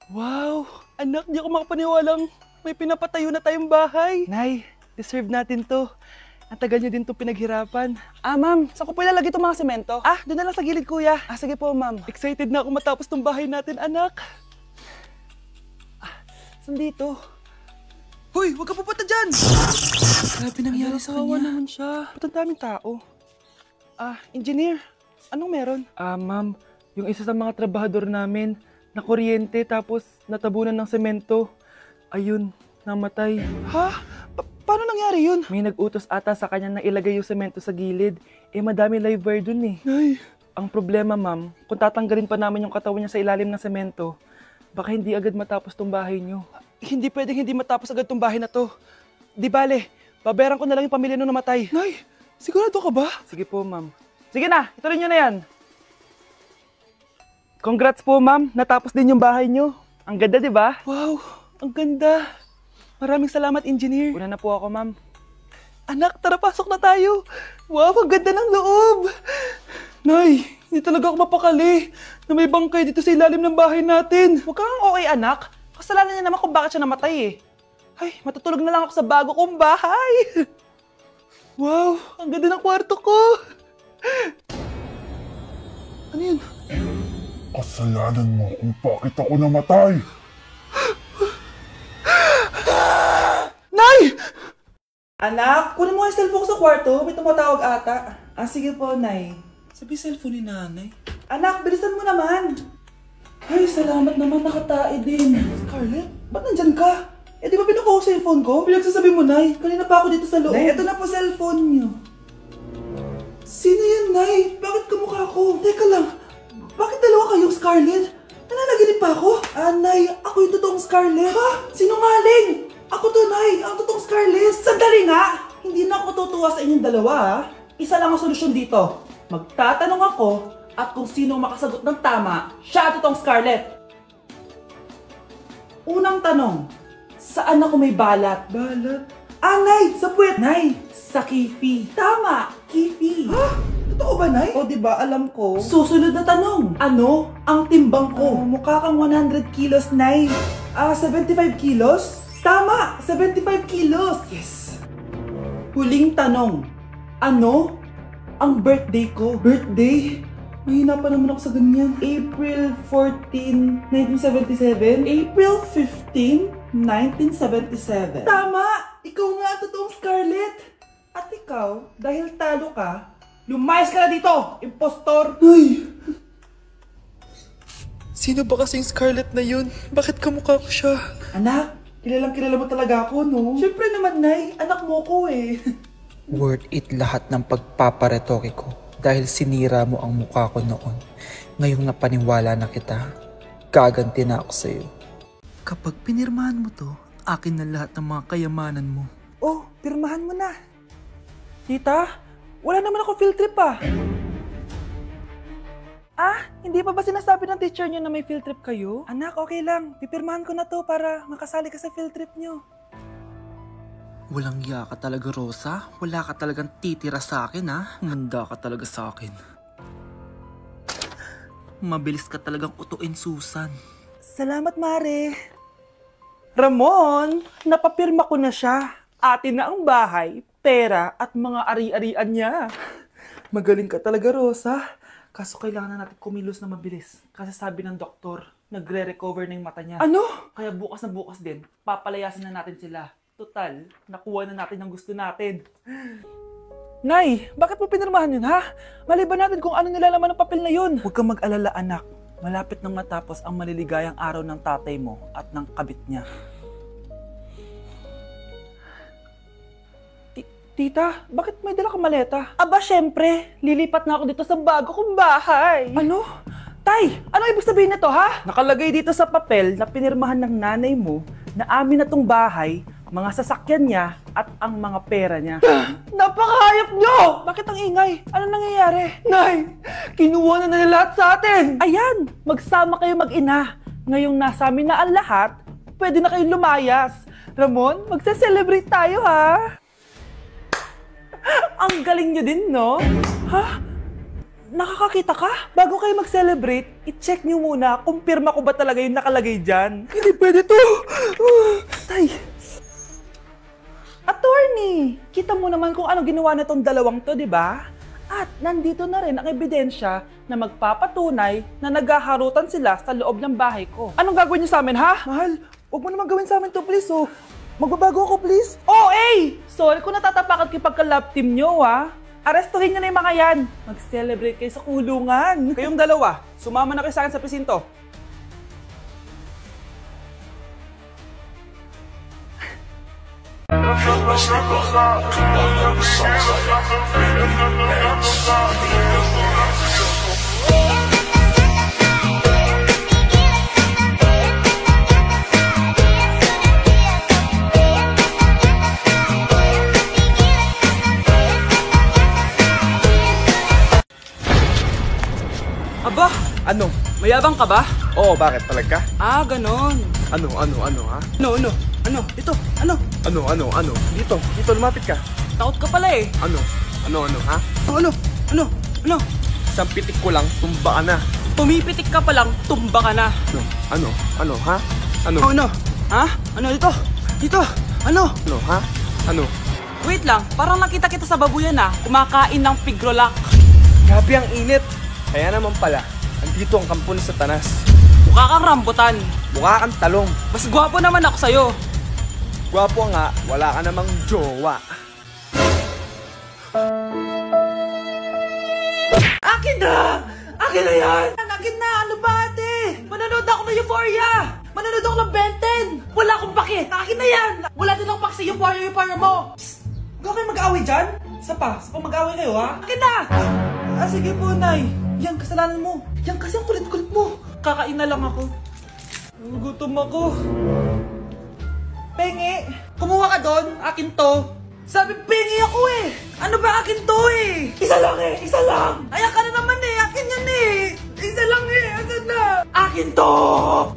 Wow! Anak, di ako makapaniwalang may pinapatayo na tayong bahay. Nay, deserve natin to. Ang tagal niyo din to pinaghirapan. Ma'am, saan ko po ilalagay itong mga semento? Doon na lang sa gilid, kuya. Sige po, ma'am. Excited na ako matapos tong bahay natin, anak. Saan dito? Hoy, huwag ka pupunta dyan! Grabe nangyari sa kanya. Naman siya. Ba't ang daming tao? Engineer, anong meron? Ma'am, yung isa sa mga trabahador namin, na kuryente tapos natabunan ng semento. Ayun, namatay. Ha? Paano nangyari yun? May nag-utos ata sa kanya na ilagay yung semento sa gilid. Madami live wire dun eh. Ay. Ang problema, ma'am, kung tatanggalin pa namin yung katawan niya sa ilalim ng semento, baka hindi agad matapos tong bahay niyo. Hindi pwedeng hindi matapos agad tong bahay na to. Di bale, babayaran ko na lang yung pamilya nung namatay. Nay, sigurado ka ba? Sige po, ma'am. Sige na, ituloy niyo na yan. Congrats po, ma'am. Natapos din yung bahay niyo. Ang ganda, di ba? Wow, ang ganda. Maraming salamat, engineer. Una na po ako, ma'am. Anak, tara, pasok na tayo. Wow, ang ganda ng loob. Nay, hindi talaga ako mapakali na may bangkay dito sa ilalim ng bahay natin. Huwag kang okay, anak. Kasalanan niya naman kung bakit siya namatay eh. Ay, matutulog na lang ako sa bago kong bahay. Wow, ang ganda ng kwarto ko. Ano yun? Kasalanan mo kung bakit ako namatay. Nay! Anak, kunin mo yung cellphone ko sa kwarto. May tumatawag ata. Sige po, Nay. Sabi cellphone ni nanay. Anak, bilisan mo naman. Ay, salamat naman. Nakatae din. Scarlett, ba't nandyan ka? Di ba pinukuha ko sa cellphone ko? Pinagsasabi mo, Nay. Kanina pa ako dito sa loob. Nay, ito na po cellphone niyo. Sino yan, Nay? Bakit kamukha ko? Teka lang. Bakit dalawa kayong Scarlett? Nananaginip pa ako? Nay, ako yung totoong Scarlett. Ha? Sinungaling! Ako to, Nay! Ang totoong Scarlett! Sandali nga! Hindi na ako tutuwa sa inyong dalawa, ha? Isa lang ang solusyon dito. Magtatanong ako at kung sino makasagot ng tama, siya ang totoong Scarlett. Unang tanong, saan ako may balat? Balat? Nay! Sa puwet! Nay! Sa kifi. Tama! Kifi. Ha? Totoo ba, Nay? O, diba, alam ko. Susunod na tanong. Ano ang timbang ko? Mukha kang 100 kilos, Nay. 75 kilos? Tama! 75 kilos! Yes! Huling tanong. Ano ang birthday ko? Birthday? Mahina pa naman ako sa ganyan. April 14, 1977? April 15, 1977? Tama! Ikaw nga ang totoong Scarlett! At ikaw, dahil talo ka, lumayas ka na dito, impostor! Ay! Sino ba kasing Scarlett na yun? Bakit kamukha ko siya? Anak, kilalang kilala mo talaga ako, no? Siyempre naman, Nay. Anak mo ko eh. Worth it lahat ng pagpaparetoke ko dahil sinira mo ang mukha ko noon. Ngayong napaniwala na kita, gaganti na ako sa'yo. Kapag pinirmahan mo to, akin na lahat ng mga kayamanan mo. Oh, pirmahan mo na. Tita, wala naman ako field trip ah. Hindi pa ba sinasabi ng teacher niyo na may field trip kayo? Anak, okay lang. Pipirmahan ko na to para makasali ka sa field trip niyo. Walang iya ka talaga, Rosa. Wala ka talagang titira sa akin, ha? Manda ka talaga sa akin. Mabilis ka talagang utuin, Susan. Salamat, Mare. Ramon, napapirma ko na siya. Atin na ang bahay, pera at mga ari-arian niya. Magaling ka talaga, Rosa. Kaso kailangan na natin kumilos na mabilis. Kasi sabi ng doktor, nagre-recover na yung mata niya. Ano? Kaya bukas na bukas din, papalayasin na natin sila. Total, nakuha na natin ang gusto natin. Nay, bakit mo pinirmahan yun, ha? Maliban natin kung ano nilalaman ng papel na yun. Huwag kang mag-alala, anak. Malapit nang matapos ang maliligayang araw ng tatay mo at ng kabit niya. Tita, bakit may dala kang maleta? Aba, syempre. Lilipat na ako dito sa bago kong bahay. Ano? Tay, ano ibig sabihin nito, ha? Nakalagay dito sa papel na pinirmahan ng nanay mo na amin na tong bahay, mga sasakyan niya at ang mga pera niya. Napakahayop nyo! Bakit ang ingay? Ano nangyayari? Nay, kinuha na nila lahat sa atin! Ayan, magsama kayo mag-ina. Ngayong nasa amin na ang lahat, pwede na kayong lumayas. Ramon, magse-celebrate tayo, ha? Ang galing nyo din, no? Ha? nakakakita ka? Bago kayo mag-celebrate, i-check nyo muna kung pirma ko ba talaga yung nakalagay dyan. Hindi pwede to. Tay. Attorney, kita mo naman kung ano ginawa na tong dalawang to, di ba? At nandito na rin ang ebidensya na magpapatunay na naghaharutan sila sa loob ng bahay ko. Anong gagawin niyo sa amin, ha? Mahal, huwag mo naman gawin sa amin to, please, oh. Magbabago ako, please. Oh, sorry kung natatapakan kayo pagka-love team nyo, ha? Arestuhin nyo na yung mga yan. Mag-celebrate kayo sa kulungan. Kayong dalawa, sumama na kayo sa akin sa presinto. Aba, Ano? mayabang ka ba? Oo, bakit? Palag ka? Ah, ganon. Ano, ha? Ano? Ito, ano? Ano? Dito, lumapit ka. Takot ka pala eh. Ano, ha? Ano? Isang pitik ko lang, tumba ka na. Pumipitik ka pa lang, tumba ka na. Ano, ha? Ano? Ha? Ano ito? Dito? Ano? Ano, ha? Ano? Wait lang, parang nakita kita sa babuyan ah. Kumakain ng pigrolak. Grabe ang init. Kaya naman pala, andito ang kampo ni Satanas. Mukha kang rambutan. Mukha kang talong. Mas gwapo naman ako sa'yo. Gwapo nga, wala ka namang jowa. Akin na! Akin na yan! Akin na! Ano ba ate? Manonood ako ng Euphoria! Manonood ako ng Ben 10! Wala akong pake! Akin na yan! Wala din akong pake sa Euphoria mo! Psst! Huwag kayo mag-away dyan? Isa pa mag-away kayo ha? Akin na! Sige po, Nay. Yan, kasalanan mo. Yan kasi ang kulit-kulit mo. Kakain na lang ako. Gutom ako. Pengi, kumuha ka doon. Akin to. Sabi, pengi ako eh. Ano ba akin to eh? Isa lang eh. Isa lang. Ayan ka na naman eh. Akin yan eh. Isa lang eh. Asan na? Akin to.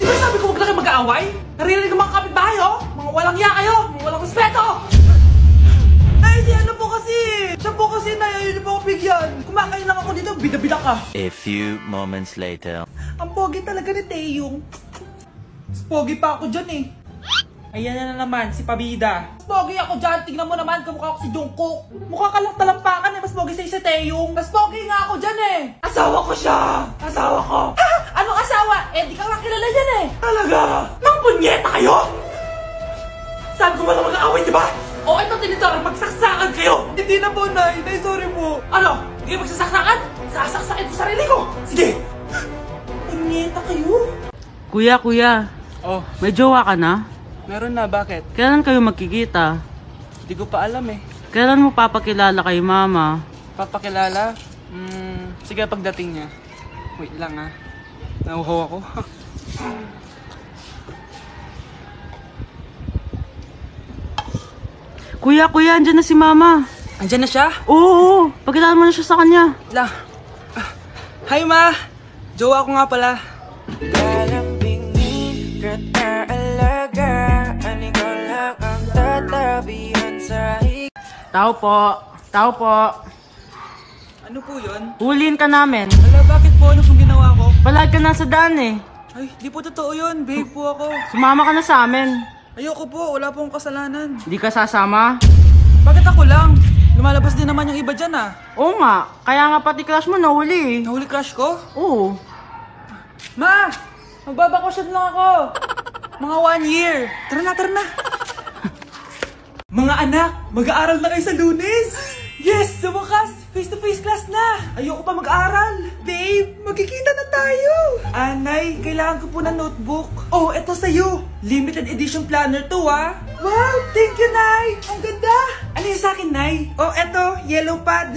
Di ba sabi ko huwag na kayo mag-aaway? Naririnig ang mga kapitbahay oh. Mga walang iya kayo. Mga walang respeto. Ay, di ano po kasi. Siya po kasi na yun po ako bigyan. Kumakain lang ako dito. Bida-bida ka. A few moments later. Ang pogi talaga ni Taeyong. Mas pogi pa ako dyan eh. Ayan na naman, si Pabida. Mas pogi ako dyan. Tingnan mo naman, kamukha ako si Jungkook. Mukha ka lang talampakan eh. Mas pogi sa'yo si Taeyong. Mas pogi nga ako dyan eh. Asawa ko siya. Asawa ko. Ha? Anong asawa? Eh, di ka nga kilala yan eh. Talaga? Nang punyeta kayo? Saan ko ba na mag-aaway, di ba? O ito tinitorang magsaksakan kayo! Hindi na po, Nay. Nay, sorry po. Ano? Hindi kayo magsasaksakan? Sasaksakin ko sarili ko! Sige! Punyeta kayo? Kuya, Oh, may jowa ka na? meron na, bakit? Kailan kayo magkikita? Hindi ko pa alam eh. Kailan mo papakilala kay mama? Papakilala? Sige, pagdating niya. Wait lang ha. Nauhaw ako. Kuya, andyan na si mama. Andiyan na siya? Oo, pakilala mo na siya sa kanya. Hi, Ma! Jowa ko nga pala. Tao po. Ano po yun? Huliin ka namin. Ala, bakit po? Ano pong ginawa ko? Palag ka na sa daan eh. Ay, di po totoo yun. Babe po ako. Sumama ka na sa amin. Ayoko po. Wala pong kasalanan. Hindi ka sasama? Bakit ako lang? Lumalabas din naman yung iba dyan ah. Oo nga, kaya nga pati crush mo nahuli eh. Nahuli crush ko? Oo. Ma! Magbabakasyon lang ako! Mga 1 year! Tara na! Mga anak, mag-aaral na kayo sa Lunes! Yes! Sa wakas! Face-to-face class na! Ayoko pa mag-aaral! Babe, magkikita na tayo! Anay, kailangan ko po ng notebook. Oh, eto sa'yo! Limited edition planner to ah! Wow! Thank you, Nay! Ang ganda! Ano yung sa'kin, Nay? Oh, eto, yellow pad.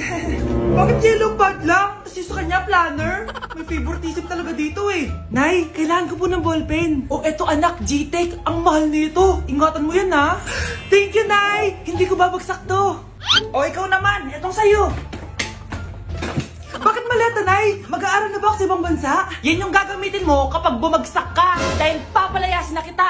Bakit yellow pad lang? Tapos yung sa kanya, planner? May favoritism talaga dito eh. Nay, kailangan ko po ng ballpen. Oh, eto anak, G-Tech. Ang mahal nito. Ingatan mo yan ha. Thank you, Nay! Hindi ko babagsak to. Oh, ikaw naman. Etong sa'yo. Bakit maleta, Nay? Mag-aaral na ba ako sa ibang bansa? Yan yung gagamitin mo kapag bumagsak ka. Dahil papalayasin na kita.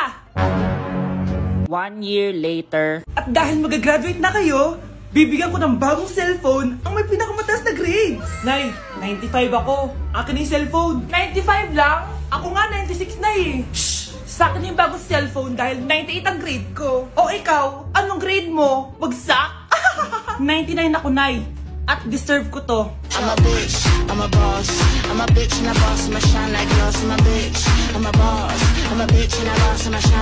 1 year later. At dahil mag-graduate na kayo, bibigyan ko ng bagong cellphone ang may pinakamataas na grades. Nay, 95 ako. Akin yung cellphone. 95 lang? Ako nga 96 na eh. Shh! Sa akin yung bagong cellphone dahil 98 ang grade ko. O ikaw, anong grade mo? Bagsak? 99 ako, Nay. At deserve ko to. I'm a bitch, I'm a boss. I'm a bitch and a boss, I'ma shine like glass. I'm a bitch, I'm a boss. I'm a bitch and a boss, I'ma shine